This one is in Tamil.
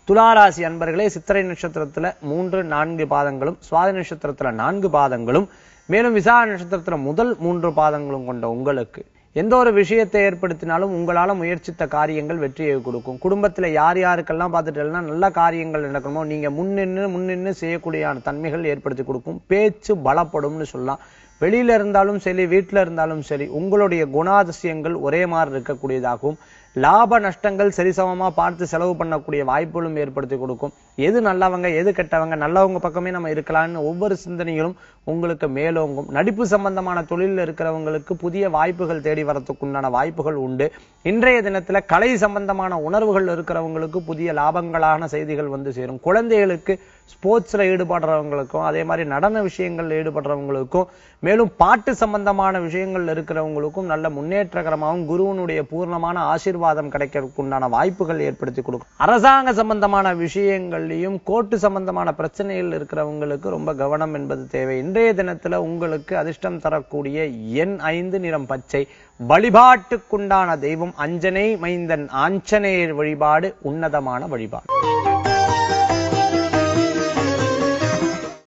துளாராசி அன்பர்களே, சித்திரை நட்சத்திரத்துல 3, 4 பாதங்களும், சுவாதி நட்சத்திரத்துல 4 பாதங்களும், மேலும் விசாக நட்சத்திரத்துல முதல் 3 பாதங்களும் கொண்ட உங்களுக்கு எந்த ஒரு விஷயத்தை ஏற்படுத்தினாலும் உங்களால முயற்சித்த காரியங்கள் வெற்றியை கொடுக்கும். குடும்பத்துல யார் யாருக்கெல்லாம் பார்த்துட்டேன்னா நல்ல காரியங்கள் நடக்கணுமோ நீங்க முன்னின்னு செய்யக்கூடிய தன்மைகள் ஏற்படுத்தி கொடுக்கும். பேச்சு பலப்படும்னு சொல்லலாம். வெளியில இருந்தாலும் சரி, வீட்டுல இருந்தாலும் சரி, உங்களுடைய குணாதிசயங்கள் ஒரே மாதிரி இருக்கக்கூடியதாகவும், லாப நஷ்டங்கள் சரிசமமா பார்த்து செலவு பண்ணக்கூடிய வாய்ப்புகளும் ஏற்படுத்தி கொடுக்கும். எது நல்லவங்க எது கெட்டவங்க, நல்லவங்க பக்கமே நம்ம இருக்கலாம்னு ஒவ்வொரு சிந்தனைகளும் உங்களுக்கு மேலோங்கும். நடிப்பு சம்பந்தமான தொழிலில் இருக்கிறவங்களுக்கு புதிய வாய்ப்புகள் தேடி வரத்துக்குண்டான வாய்ப்புகள் உண்டு. இன்றைய தினத்துல கலை சம்பந்தமான உணர்வுகள் இருக்கிறவங்களுக்கு புதிய லாபங்களான செய்திகள் வந்து சேரும். குழந்தைகளுக்கு ஸ்போர்ட்ஸ்ல ஈடுபடுறவங்களுக்கும், அதே மாதிரி நடன விஷயங்கள்ல ஈடுபடுறவங்களுக்கும், மேலும் பாட்டு சம்பந்தமான விஷயங்கள் இருக்கிறவங்களுக்கும் நல்ல முன்னேற்றகரமாகவும் குருவனுடைய பூர்ணமான ஆசீர்வாதம் கிடைக்கிறதுக்குண்டான வாய்ப்புகள் ஏற்படுத்தி கொடுக்கும். அரசாங்க சம்பந்தமான விஷயங்கள்லையும் கோர்ட்டு சம்பந்தமான பிரச்சனைகள் இருக்கிறவங்களுக்கு ரொம்ப கவனம் என்பது தேவை. இன்றைய தினத்துல உங்களுக்கு அதிர்ஷ்டம் தரக்கூடிய எண் 5, நிறம் பச்சை. வழிபாட்டுக்குண்டான தெய்வம் அஞ்சனை மைந்தன் ஆஞ்சநேயர் வழிபாடு உன்னதமான வழிபாடு.